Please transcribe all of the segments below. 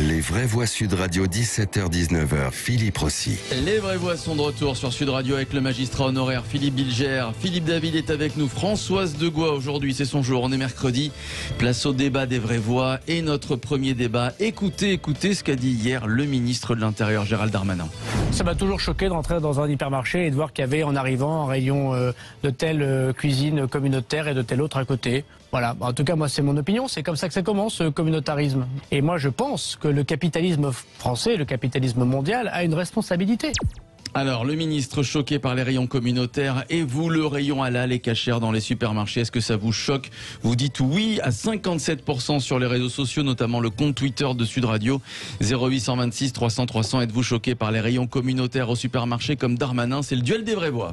Les vraies voix Sud Radio, 17h-19h, Philippe Rossi. Les vraies voix sont de retour sur Sud Radio avec le magistrat honoraire Philippe Bilger. Philippe David est avec nous. Françoise Degois, aujourd'hui, c'est son jour. On est mercredi. Place au débat des vraies voix. Et notre premier débat, écoutez ce qu'a dit hier le ministre de l'Intérieur, Gérald Darmanin. Ça m'a toujours choqué d'entrer dans un hypermarché et de voir qu'il y avait en arrivant un rayon de telle cuisine communautaire et de telle autre à côté. Voilà, en tout cas moi c'est mon opinion, c'est comme ça que ça commence, ce communautarisme. Et moi je pense que le capitalisme français, le capitalisme mondial a une responsabilité. Alors, le ministre choqué par les rayons communautaires et vous, le rayon halal et cachère dans les supermarchés, est-ce que ça vous choque? Vous dites oui à 57% sur les réseaux sociaux, notamment le compte Twitter de Sud Radio, 0826 300 300. Êtes-vous choqué par les rayons communautaires au supermarché comme Darmanin? C'est le duel des vraies voix.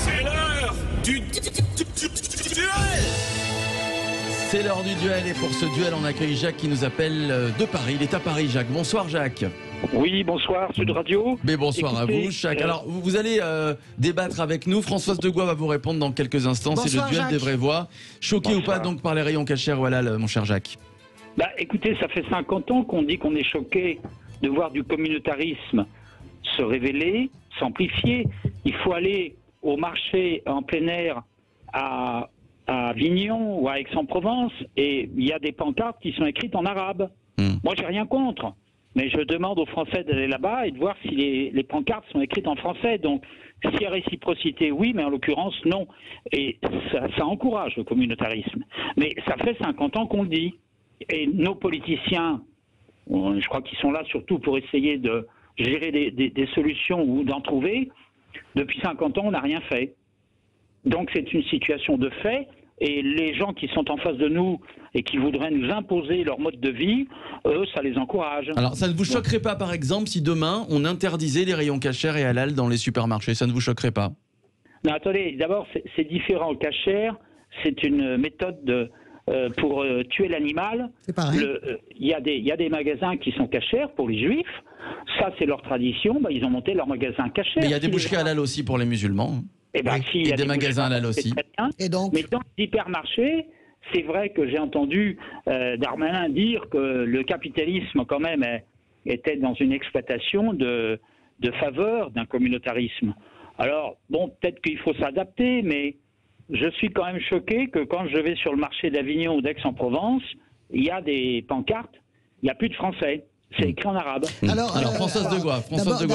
C'est l'heure du duel. C'est l'heure du duel et pour ce duel, on accueille Jacques qui nous appelle de Paris. Il est à Paris, Jacques. Bonsoir, Jacques. Oui, bonsoir, Sud Radio. Mais bonsoir. Écoutez, à vous, Jacques. Alors, vous allez débattre avec nous. Françoise Degois va vous répondre dans quelques instants. C'est le duel Jacques. Des vraies voix. Choqué ou pas donc par les rayons cachers ou halal, mon cher Jacques? Écoutez, ça fait 50 ans qu'on dit qu'on est choqué de voir du communautarisme se révéler, s'amplifier. Il faut aller au marché en plein air à Avignon ou à Aix-en-Provence et il y a des pancartes qui sont écrites en arabe. Moi, j'ai rien contre. Mais je demande aux Français d'aller là-bas et de voir si les pancartes sont écrites en français. Donc, s'il y a réciprocité, oui, mais en l'occurrence, non. Et ça encourage le communautarisme. Mais ça fait 50 ans qu'on le dit. Et nos politiciens, je crois qu'ils sont là surtout pour essayer de gérer des solutions ou d'en trouver. Depuis 50 ans, on n'a rien fait. Donc, c'est une situation de fait. Et les gens qui sont en face de nous et qui voudraient nous imposer leur mode de vie, eux, ça les encourage. Alors, ça ne vous choquerait pas, par exemple, si demain, on interdisait les rayons cachers et halal dans les supermarchés? Ça ne vous choquerait pas? Non, attendez, d'abord, c'est différent. Cachère, c'est une méthode pour tuer l'animal. C'est pareil. Il y a des magasins qui sont cachères pour les juifs. Ça, c'est leur tradition. Ils ont monté leur magasin cachère. Mais il y a des boucheries halal aussi pour les musulmans. Et il y a des magasins halal aussi. Et donc... Mais dans les hypermarchés, c'est vrai que j'ai entendu Darmanin dire que le capitalisme, quand même, était dans une exploitation de faveur d'un communautarisme. Alors, bon, peut-être qu'il faut s'adapter, mais je suis quand même choqué que quand je vais sur le marché d'Avignon ou d'Aix-en-Provence, il y a des pancartes, il n'y a plus de Français. C'est écrit en arabe. Alors Françoise Degois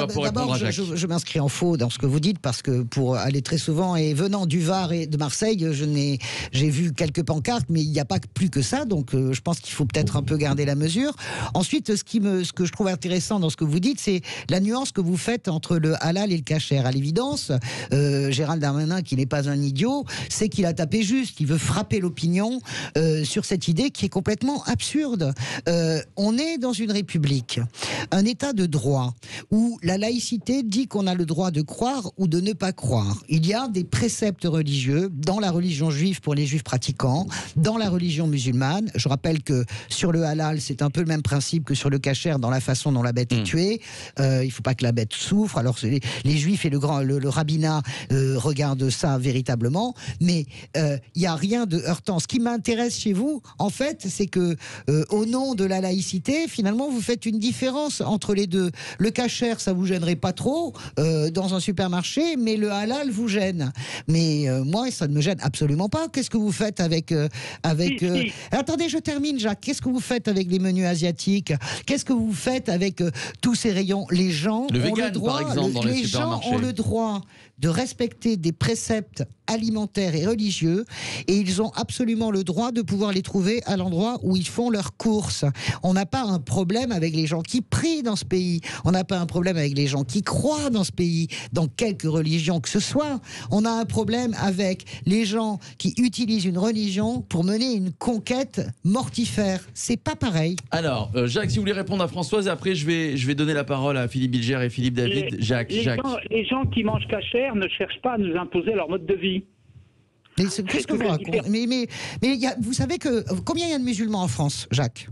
pour répondre à Jacques. Je m'inscris en faux dans ce que vous dites parce que pour aller très souvent et venant du Var et de Marseille, j'ai vu quelques pancartes, mais il n'y a pas plus que ça. Donc je pense qu'il faut peut-être un peu garder la mesure. Ensuite, ce que je trouve intéressant dans ce que vous dites, c'est la nuance que vous faites entre le halal et le cachère. À l'évidence, Gérald Darmanin, qui n'est pas un idiot, c'est qu'il a tapé juste. Il veut frapper l'opinion sur cette idée qui est complètement absurde. On est dans une république, un état de droit où la laïcité dit qu'on a le droit de croire ou de ne pas croire. Il y a des préceptes religieux dans la religion juive pour les juifs pratiquants, dans la religion musulmane. Je rappelle que sur le halal, c'est un peu le même principe que sur le cachère dans la façon dont la bête est tuée. Il ne faut pas que la bête souffre. Alors les juifs et le rabbinat regardent ça véritablement, mais il n'y a rien de heurtant. Ce qui m'intéresse chez vous, en fait, c'est que au nom de la laïcité, finalement, vous faites une différence entre les deux. Le cachère, ça vous gênerait pas trop dans un supermarché, mais le halal vous gêne. Mais moi, ça ne me gêne absolument pas. Qu'est-ce que vous faites avec Attendez, je termine, Jacques. Qu'est-ce que vous faites avec les menus asiatiques? Qu'est-ce que vous faites avec tous ces rayons? Les gens le ont vegan, le droit, par exemple, dans les supermarchés. gens ont le droit de respecter des préceptes alimentaires et religieux, et ils ont absolument le droit de pouvoir les trouver à l'endroit où ils font leurs courses. On n'a pas un problème avec les gens qui prient dans ce pays, on n'a pas un problème avec les gens qui croient dans ce pays, dans quelque religion que ce soit. On a un problème avec les gens qui utilisent une religion pour mener une conquête mortifère. C'est pas pareil. Alors, Jacques, si vous voulez répondre à Françoise, après je vais donner la parole à Philippe Bilger et Philippe David. Les gens qui mangent cachère ne cherchent pas à nous imposer leur mode de vie. Mais qu'est-ce que vous racontez? Mais vous savez que combien il y a de musulmans en France, Jacques?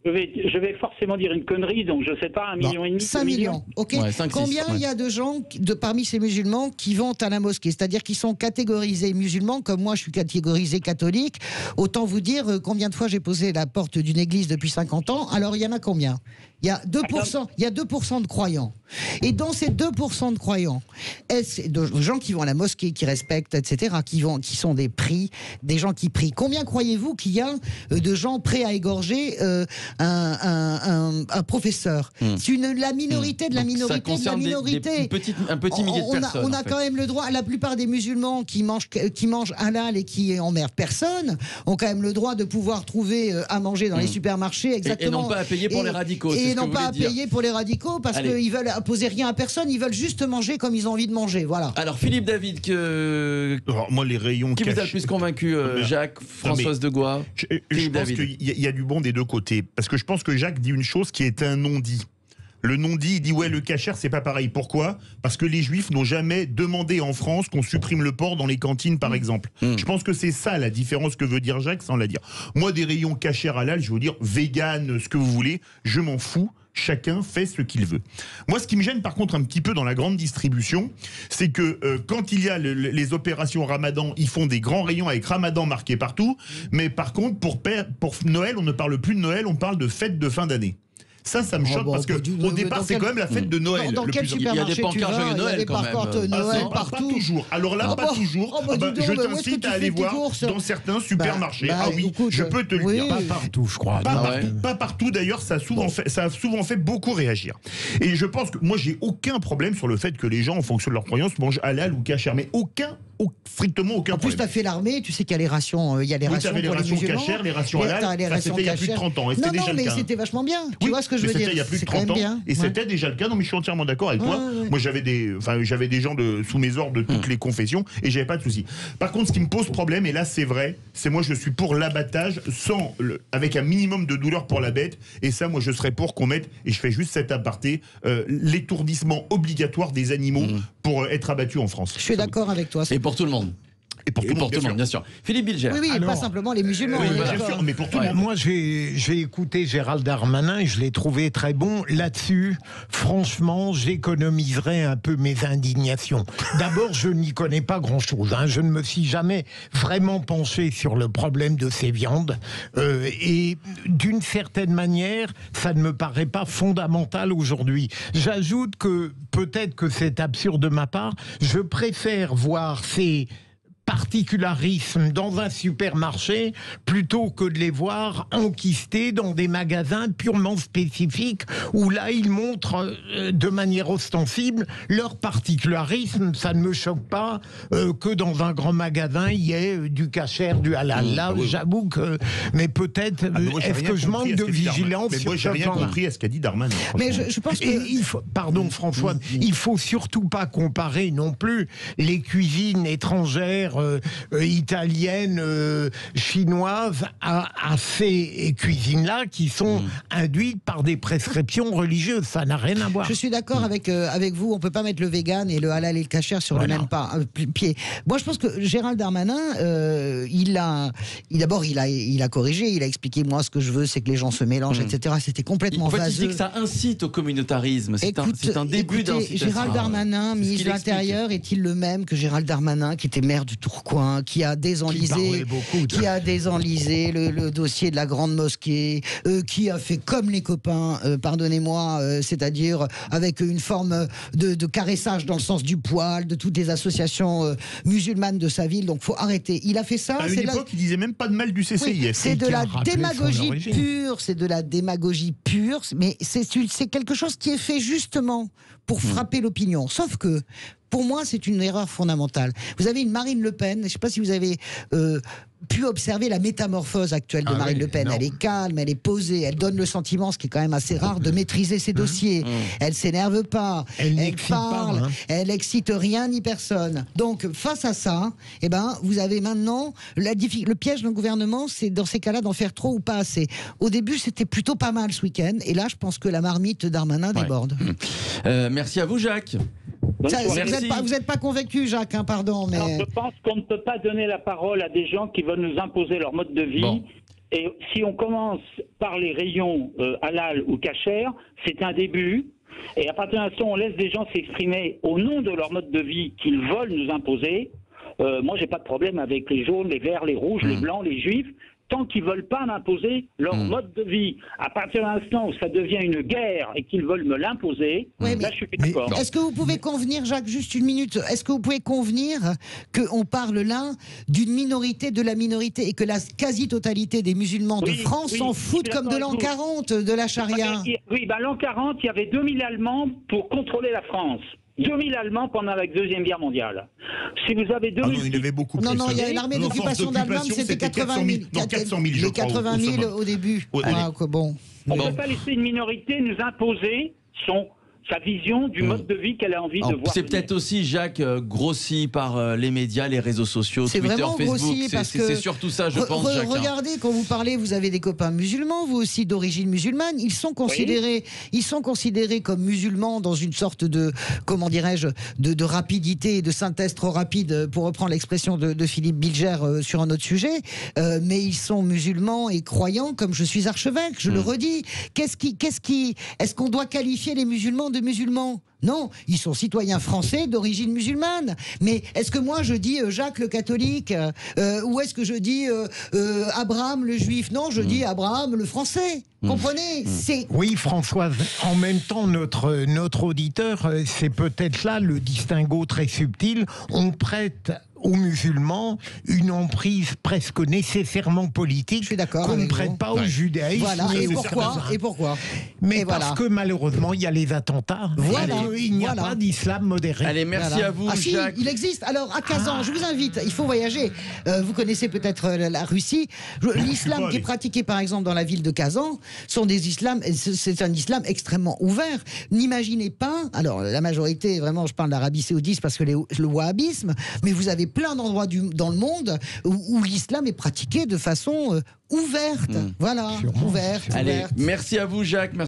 Je vais forcément dire une connerie, donc je sais pas, 1,5 million. 5 millions, ok. Ouais, 5, Combien 6, il y a de gens parmi ces musulmans qui vont à la mosquée, c'est-à-dire qui sont catégorisés musulmans, comme moi je suis catégorisé catholique. Autant vous dire combien de fois j'ai posé la porte d'une église depuis 50 ans. Alors il y en a combien? Il y a 2%, il y a 2% de croyants. Et dans ces 2% de croyants, de gens qui vont à la mosquée, qui respectent, etc., qui sont des gens qui prient. Combien croyez-vous qu'il y a de gens prêts à égorger un professeur? C'est la minorité de la Donc, ça minorité de la concerne minorité. un petit millier de personnes. On a en fait. quand même le droit. La plupart des musulmans qui mangent halal et qui emmerdent personne ont quand même le droit de pouvoir trouver à manger dans les supermarchés. Exactement. Et non pas à payer pour les radicaux. Et non pas à payer pour les radicaux parce qu'ils veulent imposer rien à personne. Ils veulent juste manger comme ils ont envie de manger. Voilà. Alors Philippe David, Alors, moi, les rayons qui vous a le cachés- plus convaincu, Jacques, Françoise de Gois? Je Philippe pense David. qu'il y a du bon des deux côtés. Parce que je pense que Jacques dit une chose qui est un non-dit. Le non-dit, il dit ouais, le kasher, c'est pas pareil. Pourquoi? Parce que les juifs n'ont jamais demandé en France qu'on supprime le porc dans les cantines, par exemple. Je pense que c'est ça la différence que veut dire Jacques, sans la dire. Moi, des rayons kasher halal, je veux dire vegan, ce que vous voulez, je m'en fous. Chacun fait ce qu'il veut. Moi, ce qui me gêne par contre un petit peu dans la grande distribution, c'est que quand il y a les opérations Ramadan, ils font des grands rayons avec Ramadan marqué partout, mais par contre, pour Noël, on ne parle plus de Noël, on parle de fête de fin d'année. Ça me choque parce que au départ, c'est quand même la fête de Noël. Dans quel Il y a des supermarché tu pancartes vas? Joyeux Il y a Noël des quand même. pancartes Ah, Noël non, Pas partout. toujours. Alors là, pas toujours. dis donc, Je mais où est-ce que t'incite tu à fais aller tes voir courses dans certains supermarchés. bah, Ah oui, écoute, je peux te le oui. dire. Pas partout, je crois. Pas partout d'ailleurs, ça a souvent fait beaucoup réagir. Et je pense que moi j'ai aucun problème sur le fait que les gens en fonction de leur croyance mangent halal ou kasher, mais strictement aucun En plus, problème. tu as fait l'armée, tu sais qu'il y a les rations, Oui, t'avais les pour rations musulmans. kasher, les rations Et halal, t'as les ça, rations c'était il y a plus de kasher. 30 ans, et c'était déjà le mais cas. c'était vachement bien. Tu Oui, vois ce que je mais veux dire? c'était il y a plus de C'est 30 quand ans, même bien. et Ouais. c'était déjà le cas. Non, mais je suis entièrement d'accord avec toi. Ouais. Moi, j'avais des gens sous mes ordres de toutes les confessions, et j'avais pas de souci. Par contre, ce qui me pose problème, et là c'est vrai, c'est moi je suis pour l'abattage avec un minimum de douleur pour la bête, et ça, moi je serais pour qu'on mette, et je fais juste cet aparté, l'étourdissement obligatoire des animaux pour être abattus en France. Je suis d'accord avec toi. Et pour tout le monde. Et pour tout le monde, bien sûr. Philippe Bilger. Oui, Alors, pas simplement les musulmans. Oui, on est bien d'accord. sûr, mais pour tout le monde. Moi, j'ai écouté Gérald Darmanin et je l'ai trouvé très bon. Là-dessus, franchement, j'économiserai un peu mes indignations. D'abord, je n'y connais pas grand-chose. Je ne me suis jamais vraiment penché sur le problème de ces viandes. Et d'une certaine manière, ça ne me paraît pas fondamental aujourd'hui. J'ajoute que, peut-être que c'est absurde de ma part, je préfère voir ces particularisme dans un supermarché plutôt que de les voir enquistés dans des magasins purement spécifiques où là ils montrent de manière ostensible leur particularisme. Ça ne me choque pas que dans un grand magasin il y ait du kasher, du halal. Là j'avoue que, mais peut-être est-ce que je manque de vigilance mais sur moi j'ai rien compris à ce qu'a dit Darmanin. Mais je pense que... Et pardon François, il faut surtout pas comparer non plus les cuisines étrangères italiennes, chinoises à ces cuisines-là qui sont induites par des prescriptions religieuses. Ça n'a rien à voir. Je suis d'accord avec vous. On peut pas mettre le vegan et le halal et le kasher sur le même pied. Moi, je pense que Gérald Darmanin, il a corrigé, il a expliqué moi ce que je veux, c'est que les gens se mélangent, etc. C'était complètement vaseux. En fait, il dit que ça incite au communautarisme. C'est un début d'incitation. Gérald Darmanin, ministre de l'Intérieur, est-il le même que Gérald Darmanin, qui était maire du Tourcoing, qui a désenlisé le dossier de la grande mosquée, qui a fait comme les copains, pardonnez-moi, c'est-à-dire avec une forme de caressage dans le sens du poil de toutes les associations musulmanes de sa ville. Donc faut arrêter. Il a fait ça. À une époque, il disait même pas de mal du CCIF. Oui, c'est de la démagogie pure. C'est de la démagogie pure. Mais c'est quelque chose qui est fait justement pour frapper l'opinion. Sauf que pour moi, c'est une erreur fondamentale. Vous avez une Marine Le Pen, je ne sais pas si vous avez pu observer la métamorphose actuelle de Marine Le Pen. Elle est calme, elle est posée, elle donne le sentiment, ce qui est quand même assez rare, de maîtriser ses dossiers. Elle s'énerve pas, elle parle, elle excite rien ni personne. Donc, face à ça, vous avez maintenant le piège d'un gouvernement, c'est dans ces cas-là d'en faire trop ou pas assez. Au début, c'était plutôt pas mal ce week-end, et là, je pense que la marmite Darmanin déborde. Merci à vous, Jacques. Vous n'êtes pas convaincu, Jacques, pardon. Mais... Alors, je pense qu'on ne peut pas donner la parole à des gens qui veulent nous imposer leur mode de vie Et si on commence par les rayons halal ou kasher, c'est un début. Et à partir d'un instant, on laisse des gens s'exprimer au nom de leur mode de vie qu'ils veulent nous imposer. Moi, j'ai pas de problème avec les jaunes, les verts, les rouges, les blancs, les juifs, tant qu'ils veulent pas m'imposer leur mode de vie. À partir d'un instant où ça devient une guerre et qu'ils veulent me l'imposer, là, je suis d'accord. Est-ce que vous pouvez convenir, Jacques, juste une minute, est-ce que vous pouvez convenir qu'on parle là d'une minorité de la minorité et que la quasi-totalité des musulmans de France s'en foutent comme de l'an 40 de la charia? Oui, l'an 40, il y avait 2000 Allemands pour contrôler la France. 2000 Allemands pendant la Deuxième Guerre mondiale. Si vous avez 2000... Ah non, il y en avait beaucoup plus. Non, il y avait l'armée d'occupation d'Allemagne, c'était 80 000. Non, 400 000, je crois. 80 000 au début. Ouais, Bon. On ne peut pas laisser une minorité nous imposer sa vision du mode de vie qu'elle a envie de voir. C'est peut-être aussi, Jacques, grossi par les médias, les réseaux sociaux, C'est Twitter, vraiment Facebook. grossi parce que C'est surtout ça, je pense, Jacques. Regardez, quand vous parlez, vous avez des copains musulmans, vous aussi d'origine musulmane. Ils sont considérés comme musulmans dans une sorte de, comment dirais-je, de rapidité et de synthèse trop rapide, pour reprendre l'expression de Philippe Bilger sur un autre sujet. Mais ils sont musulmans et croyants comme je suis archevêque, je le redis. Est-ce qu'on doit qualifier les musulmans de musulmans? Non, ils sont citoyens français d'origine musulmane. Mais est-ce que moi je dis Jacques le catholique ou est-ce que je dis Abraham le juif? Non, je dis Abraham le français. Comprenez? Oui, Françoise, en même temps, notre auditeur, c'est peut-être là le distinguo très subtil. On prête aux musulmans une emprise presque nécessairement politique. Je suis d'accord. Qu'on ne prête pas au judaïsme. Voilà. Et pourquoi? Mais parce que malheureusement, il y a les attentats. Voilà. Il n'y a pas d'islam modéré. Allez, merci à vous, Jacques. Si, il existe. Alors, à Kazan, je vous invite, il faut voyager. Vous connaissez peut-être la Russie. L'islam qui est pratiqué, par exemple, dans la ville de Kazan, c'est un islam extrêmement ouvert. N'imaginez pas, alors la majorité, vraiment, je parle d'Arabie Saoudite parce que le wahhabisme, mais vous avez plein d'endroits dans le monde où l'islam est pratiqué de façon ouverte. Voilà, ouverte. Allez, merci à vous, Jacques.